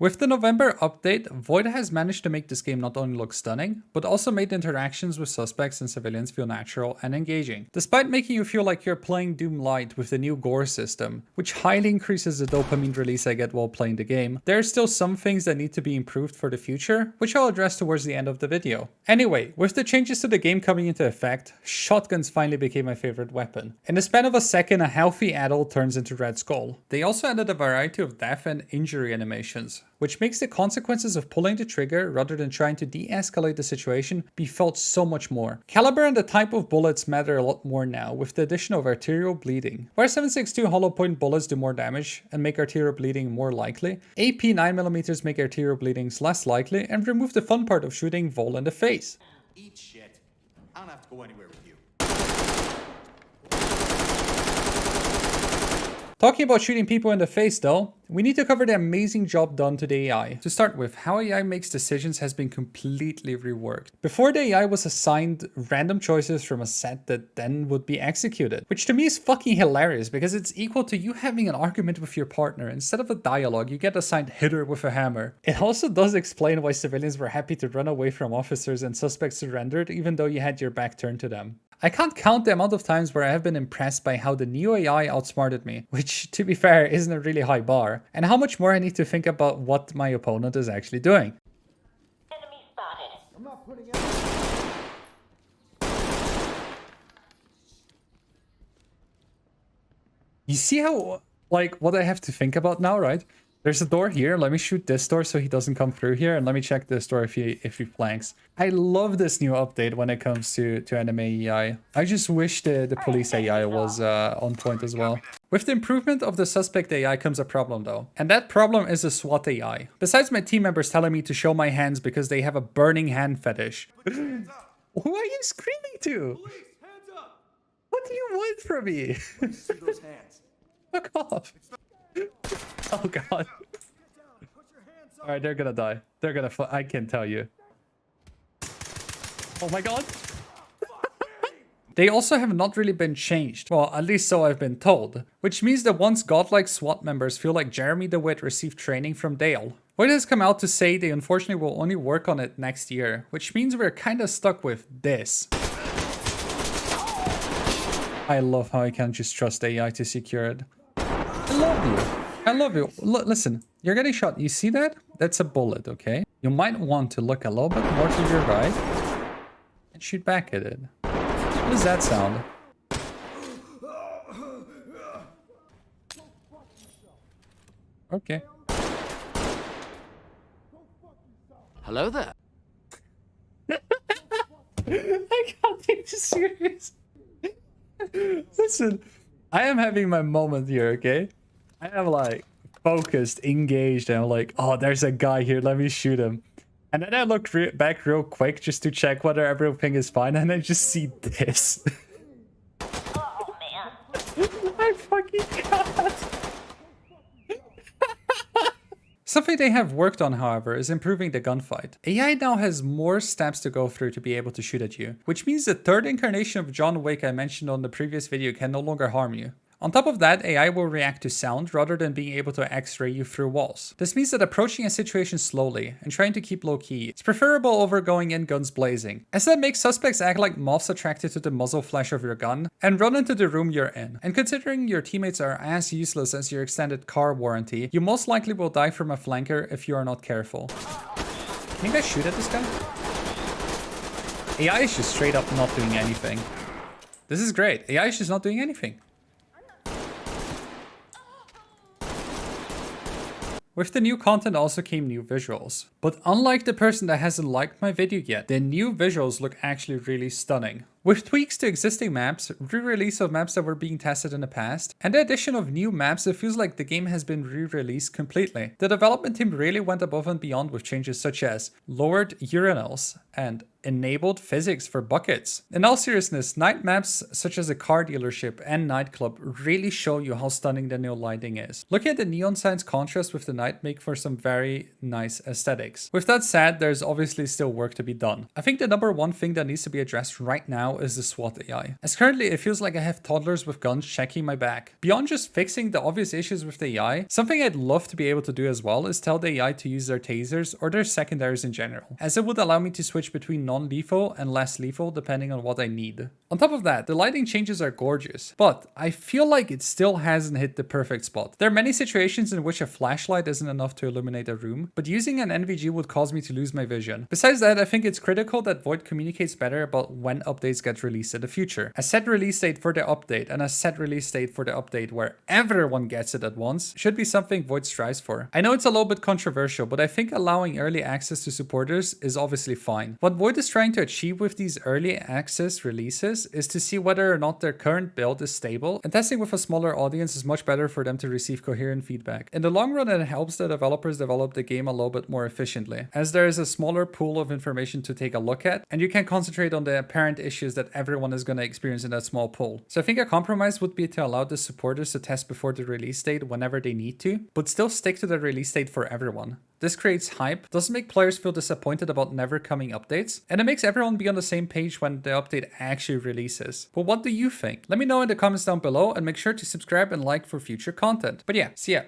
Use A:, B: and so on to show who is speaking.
A: With the November update, Void has managed to make this game not only look stunning, but also made interactions with suspects and civilians feel natural and engaging. Despite making you feel like you're playing Doom Light with the new gore system, which highly increases the dopamine release I get while playing the game, there are still some things that need to be improved for the future, which I'll address towards the end of the video. Anyway, with the changes to the game coming into effect, shotguns finally became my favorite weapon. In the span of a second, a healthy adult turns into Red Skull. They also added a variety of death and injury animations, which makes the consequences of pulling the trigger rather than trying to de-escalate the situation be felt so much more. Caliber and the type of bullets matter a lot more now with the addition of arterial bleeding. Where 7.62 hollow point bullets do more damage and make arterial bleeding more likely, AP 9mm make arterial bleedings less likely and remove the fun part of shooting Vol in the face.
B: Eat shit. I don't have to go anywhere with you.
A: Talking about shooting people in the face though, we need to cover the amazing job done to the AI. To start with, how AI makes decisions has been completely reworked. Before, the AI was assigned random choices from a set that then would be executed, which to me is fucking hilarious because it's equal to you having an argument with your partner. Instead of a dialogue, you get assigned hit her with a hammer. It also does explain why civilians were happy to run away from officers and suspects surrendered even though you had your back turned to them. I can't count the amount of times where I have been impressed by how the new AI outsmarted me, which to be fair isn't a really high bar, and how much more I need to think about what my opponent is actually doing.
C: Enemy spotted.
D: I'm not putting out.
A: You see how, like, what I have to think about now, right? There's a door here. Let me shoot this door so he doesn't come through here, and let me check this door if he flanks. I love this new update when it comes to anime AI. I just wish the police AI was on point as well. With the improvement of the suspect AI comes a problem though, and that problem is the SWAT AI. Besides my team members telling me to show my hands because they have a burning hand fetish. Who are you screaming to?
B: Police, hands up!
A: What do you want from me?
B: See those hands.
A: Fuck off. Oh god. Alright, they're gonna die. They're gonna I can tell you. Oh my god. They also have not really been changed. Well, at least so I've been told. Which means that once godlike SWAT members feel like Jeremy DeWitt received training from Dale. Void has come out to say they unfortunately will only work on it next year, which means we're kinda stuck with this. I love how I can't just trust AI to secure it. I love you. I love you. Listen, you're getting shot. You see that? That's a bullet, okay? You might want to look a little bit more to your right and shoot back at it. What does that sound? Okay.
E: Hello there.
A: I can't take this serious. Listen, I am having my moment here, okay? I am like focused, engaged, and I'm like, oh, there's a guy here, let me shoot him. And then I look back real quick just to check whether everything is fine, and I just see this.
C: Oh man.
A: I fucking can't. Something they have worked on, however, is improving the gunfight. AI now has more steps to go through to be able to shoot at you, which means the third incarnation of John Wick I mentioned on the previous video can no longer harm you. On top of that, AI will react to sound rather than being able to x-ray you through walls. This means that approaching a situation slowly and trying to keep low key is preferable over going in guns blazing, as that makes suspects act like moths attracted to the muzzle flash of your gun and run into the room you're in. And considering your teammates are as useless as your extended car warranty, you most likely will die from a flanker if you are not careful. Can you guys shoot at this guy? AI is just straight up not doing anything. This is great. AI is just not doing anything. With the new content also came new visuals. But unlike the person that hasn't liked my video yet, the new visuals look actually really stunning. With tweaks to existing maps, re-release of maps that were being tested in the past, and the addition of new maps, it feels like the game has been re-released completely. The development team really went above and beyond with changes such as lowered urinals and enabled physics for buckets. In all seriousness, night maps such as a car dealership and nightclub really show you how stunning the new lighting is. Looking at the neon signs contrast with the night make for some very nice aesthetics. With that said, there's obviously still work to be done. I think the number one thing that needs to be addressed right now now is the SWAT AI. As currently it feels like I have toddlers with guns checking my back. Beyond just fixing the obvious issues with the AI, something I'd love to be able to do as well is tell the AI to use their tasers or their secondaries in general, as it would allow me to switch between non-lethal and less lethal depending on what I need. On top of that, the lighting changes are gorgeous, but I feel like it still hasn't hit the perfect spot. There are many situations in which a flashlight isn't enough to illuminate a room, but using an NVG would cause me to lose my vision. Besides that, I think it's critical that Void communicates better about when updates get released in the future. A set release date for the update and a set release date for the update where everyone gets it at once should be something Void strives for. I know it's a little bit controversial, but I think allowing early access to supporters is obviously fine. What Void is trying to achieve with these early access releases is to see whether or not their current build is stable, and testing with a smaller audience is much better for them to receive coherent feedback. In the long run, it helps the developers develop the game a little bit more efficiently, as there is a smaller pool of information to take a look at, and you can concentrate on the apparent issues that everyone is going to experience in that small pool. So I think a compromise would be to allow the supporters to test before the release date whenever they need to, but still stick to the release date for everyone. This creates hype, doesn't make players feel disappointed about never coming updates, and it makes everyone be on the same page when the update actually releases. But what do you think? Let me know in the comments down below, and make sure to subscribe and like for future content. But yeah, see ya.